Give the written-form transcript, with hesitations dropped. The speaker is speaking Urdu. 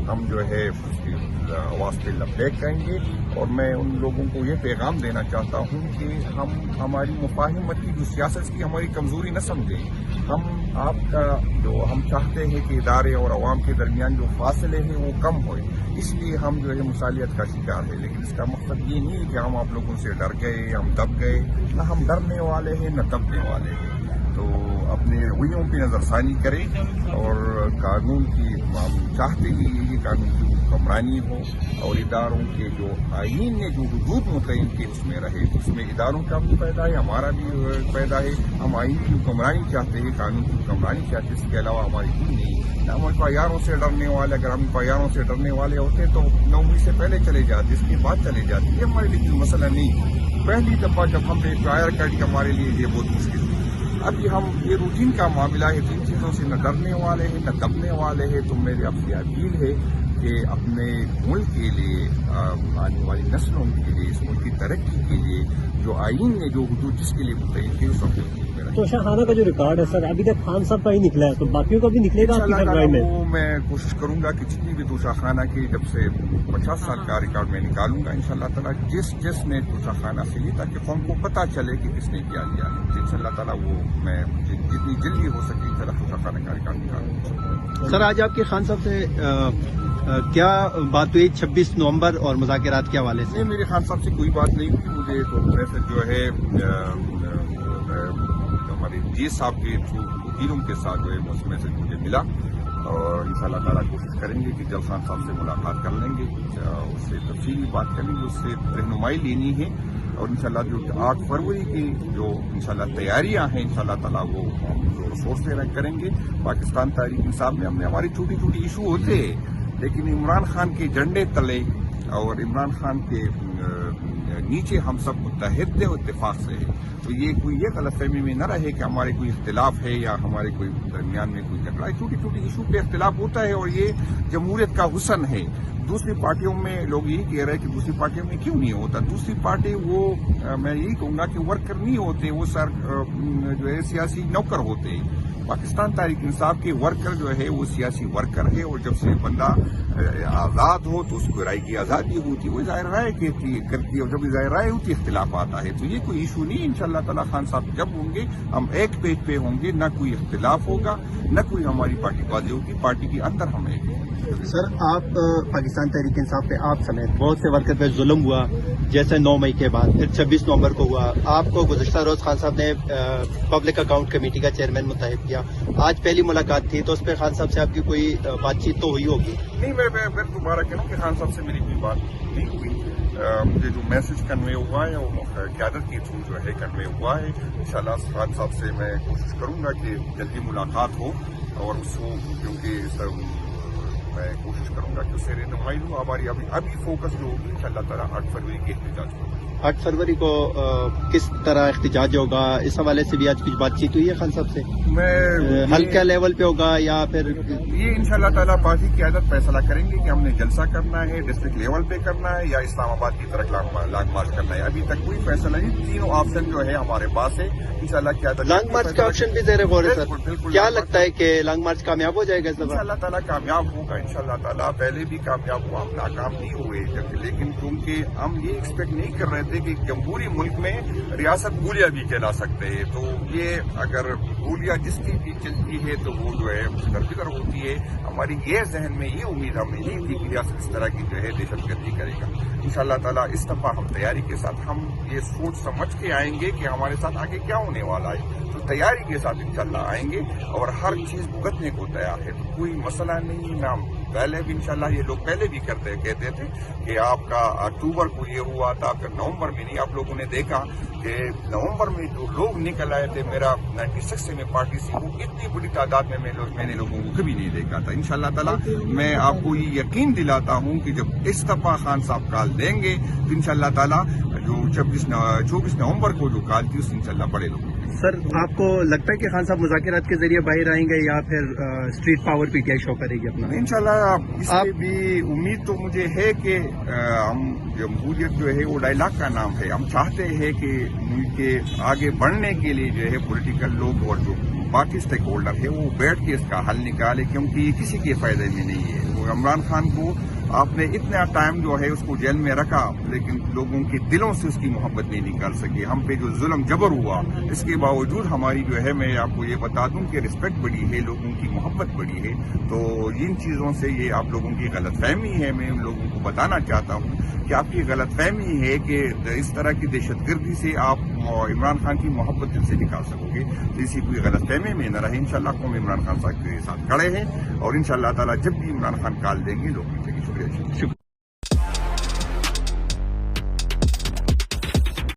ہم جو ہے اس کی آواز پہ لبیک کہیں گے. اور میں ان لوگوں کو یہ پیغام دینا چاہتا ہوں کہ ہم ہماری مفاہمت کی جو سیاست کی ہماری کمزوری نہ سمجھیں. ہم آپ کا جو ہم چاہتے ہیں کہ ادارے اور عوام کے درمیان جو فاصلے ہیں وہ کم ہوئے, اس لیے ہم جو ہے مصالحت کا شکار ہے. لیکن اس کا مقصد یہ نہیں ہے کہ ہم آپ لوگوں سے ڈر گئے, ہم دب گئے. نہ ہم ڈرنے والے ہیں نہ دبنے والے ہیں. تو اپنے رویوں پہ نظر ثانی کریں اور قانون کی ہم چاہتے ہی یہ قانون کی حکمرانی ہو اور اداروں کے جو آئین نے جو حدود متعین کی اس میں رہے. اس میں اداروں کا بھی فائدہ ہے, ہمارا بھی فائدہ ہے. ہم آئین کی حکمرانی چاہتے ہیں, قانون کی حکمرانی چاہتے ہیں. اس کے علاوہ ہماری کوئی نہیں. نہ ہم پیاروں سے ڈرنے والے, اگر ہم پیاروں سے ڈرنے والے ہوتے تو 9 سے پہلے چلے جاتے, اس کے بعد چلے جاتے. یہ ہمارے لیے کوئی مسئلہ نہیں. پہلی دفعہ جب ہم نے فائر کٹ ہمارے لیے یہ بہت مشکل تھی. اب یہ روٹین کا معاملہ ہے. جن چیزوں سے نہ ڈرنے والے ہیں نہ دبنے والے ہیں. تو میری آپ سے اپیل ہے کہ اپنے ملک کے لیے, آنے والی نسلوں کے لیے, اس ملک کی ترقی کے لیے جو آئین نے جو حدود جس کے لیے متعین کی اس وقت توشہ خانہ کا جو ریکارڈ ہے سر, ابھی تک خان صاحب کا ہی نکلا ہے, تو باقیوں کا بھی نکلے گا آپ کی کارروائی میں؟ میں کوشش کروں گا کہ جتنی بھی توشہ خانہ کی جب سے 50 سال کا ریکارڈ میں نکالوں گا انشاءاللہ تعالیٰ. جس نے توشہ خانہ سے لی تاکہ قوم کو پتہ چلے کہ کس نے کیا لیا. انشاءاللہ تعالیٰ وہ میں جتنی جلدی ہو سکے انشاءاللہ توشہ خانہ کا ریکارڈ نکالوں. سر آج آپ کے خان صاحب سے کیا بات ہوئی 26 نومبر اور مذاکرات کے حوالے سے؟ میرے خان صاحب سے کوئی بات نہیں ہوئی. مجھے تو میسج جو ہے ہمارے جی صاحب کے وکیلوں کے ساتھ جو ہے اس میسج مجھے ملا, اور انشاءاللہ تعالیٰ کوشش کریں گے کہ جلد خان صاحب سے ملاقات کر لیں گے, اس سے تفصیلی بات کریں گے, اس سے رہنمائی لینی ہے. اور انشاءاللہ جو 8 فروری کی جو انشاءاللہ تیاریاں ہیں انشاءاللہ تعالیٰ وہ ہم زور شور سے کریں گے. پاکستان تحریک انصاف میں ہم نے ہماری چھوٹی چھوٹی ایشو ہوتے ہیں, لیکن عمران خان کے جھنڈے تلے اور عمران خان کے نیچے ہم سب متحد تھے, اتفاق سے ہے. تو یہ کوئی یہ غلط فہمی میں نہ رہے کہ ہمارے کوئی اختلاف ہے یا ہمارے کوئی درمیان میں کوئی جھگڑا ہے. چھوٹی چھوٹی ایشو پہ اختلاف ہوتا ہے اور یہ جمہوریت کا حسن ہے. دوسری پارٹیوں میں لوگ یہی کہہ رہے ہیں کہ دوسری پارٹیوں میں کیوں نہیں ہوتا. دوسری پارٹی وہ میں یہی کہوں گا کہ ورکر نہیں ہوتے, وہ جو ہے سیاسی نوکر ہوتے ہیں. پاکستان تحریک انصاف کے ورکر جو ہے وہ سیاسی ورکر ہے, اور جب سے بندہ آزاد ہو تو اس کو رائے کی آزادی ہوتی, وہ ظاہر رائے کرتی ہے, اور جب ظاہر رائے ہوتی اختلاف آتا ہے. تو یہ کوئی ایشو نہیں. انشاءاللہ تعالیٰ خان صاحب جب ہوں گے ہم ایک پیج پہ ہوں گے, نہ کوئی اختلاف ہوگا نہ کوئی ہماری پارٹی بازی ہوگی. پارٹی کے اندر ہم ایک ہیں. سر آپ پاکستان تحریک انصاف پہ آپ سمیت بہت سے ورکر پہ ظلم ہوا, جیسے 9 مئی کے بعد پھر 26 نومبر کو ہوا. آپ کو گزشتہ روز خان صاحب نے پبلک اکاؤنٹ کمیٹی کا چیئرمین متعین کیا. آج پہلی ملاقات تھی, تو اس پہ خان صاحب سے آپ کی کوئی بات چیت تو ہوئی ہوگی؟ نہیں, میں دوبارہ کہہ رہا ہوں کہ خان صاحب سے میری کوئی بات نہیں ہوئی. مجھے جو میسج کنوے ہوا ہے وہ قیادت کے تھرو جو ہے کنوے ہوا ہے. انشاءاللہ خان صاحب سے میں کوشش کروں گا کہ جلدی ملاقات ہو, اور اس کو کیونکہ میں کوشش کروں گا کہ اس سے رہنمائی ہوں. ہماری ابھی فوکس جو ہوگی انشاءاللہ تعالیٰ 8 فروری کے احتجاج کو. 8 فروری کو کس طرح احتجاج ہوگا, اس حوالے سے بھی آج کچھ بات چیت ہوئی ہے خان صاحب سے؟ ہلکا لیول پہ ہوگا یا پھر یہ انشاءاللہ تعالیٰ پارٹی قیادت فیصلہ کریں گے کہ ہم نے جلسہ کرنا ہے, ڈسٹرکٹ لیول پہ کرنا ہے یا اسلام آباد کی طرف لانگ مارچ کرنا ہے. ابھی تک کوئی فیصلہ نہیں. تینوں آپشن جو ہے ہمارے پاس ہے. انشاءاللہ قیادت لانگ مارچ کا آپشن بھی زیر غور ہے سر. کیا لگتا ہے کہ لانگ مارچ کامیاب ہو جائے گا اس دفعہ؟ انشاءاللہ تعالیٰ کامیاب ہوگا. انشاءاللہ تعالیٰ پہلے بھی کامیاب ہوا, ہم ناکام نہیں ہوئے. لیکن کیونکہ ہم یہ ایکسپیکٹ نہیں کر رہے تھے کہ جمہوری ملک میں ریاست گولیا بھی کہلا سکتے ہیں. تو یہ اگر گولیا جس کی بھی چلتی ہے تو وہ جو ہے دربدر ہوتی ہے. ہماری یہ ذہن میں یہ امید ہمیں نہیں تھی کہ ریاست اس طرح کی جو ہے دہشت گردی کرے گا. انشاءاللہ تعالیٰ اس دفعہ ہم تیاری کے ساتھ ہم یہ سوچ سمجھ کے آئیں گے کہ ہمارے ساتھ آگے کیا ہونے والا ہے. تو تیاری کے ساتھ انشاءاللہ آئیں گے اور ہر چیز بھگتنے کو تیار ہے. تو کوئی مسئلہ نہیں. نہ پہلے بھی انشاءاللہ یہ لوگ پہلے بھی کہتے تھے کہ آپ کا اکتوبر کو یہ ہوا تھا, پھر نومبر میں نہیں. آپ لوگوں نے دیکھا کہ نومبر میں جو لوگ نکل آئے تھے, میرا 96 سے میں پارٹی سے ہوں, اتنی بڑی تعداد میں میں نے لوگوں کو کبھی نہیں دیکھا تھا. انشاءاللہ تعالیٰ میں آپ کو یہ یقین دلاتا ہوں کہ جب اس دفعہ خان صاحب کال دیں گے تو انشاءاللہ تعالیٰ جو 24 نومبر کو جو کال تھی اس انشاءاللہ بڑے لوگوں. سر آپ کو لگتا ہے کہ خان صاحب مذاکرات کے ذریعے باہر آئیں گے یا پھر street power P T I show کرے گی اپنا؟ انشاءاللہ اس میں بھی امید تو مجھے ہے کہ ہم جمہوریت جو ہے وہ ڈائلاگ کا نام ہے. ہم چاہتے ہیں کہ ملک کے آگے بڑھنے کے لیے جو ہے پولیٹیکل لوگ اور جو باقی اسٹیک ہولڈر ہے وہ بیٹھ کے اس کا حل نکالے، کیونکہ یہ کسی کے فائدے میں نہیں ہے۔ وہ عمران خان کو آپ نے اتنا ٹائم جو ہے اس کو جیل میں رکھا، لیکن لوگوں کے دلوں سے اس کی محبت نہیں نکال سکے۔ ہم پہ جو ظلم جبر ہوا، اس کے باوجود ہماری جو ہے، میں آپ کو یہ بتا دوں کہ رسپیکٹ بڑی ہے، لوگوں کی محبت بڑی ہے۔ تو ان چیزوں سے یہ آپ لوگوں کی غلط فہمی ہے۔ میں ان لوگوں کو بتانا چاہتا ہوں کہ آپ کی غلط فہمی ہے کہ اس طرح کی دہشت گردی سے آپ عمران خان کی محبت دل سے نکال سکو گے۔ اسی کوئی غلط فہمی میں نہ رہے۔ انشاءاللہ قوم عمران خان صاحب کے ساتھ کھڑے ہیں، اور انشاءاللہ تعالیٰ جب بھی عمران خان کال دیں گے لوگ ملیں گے۔ شکریہ۔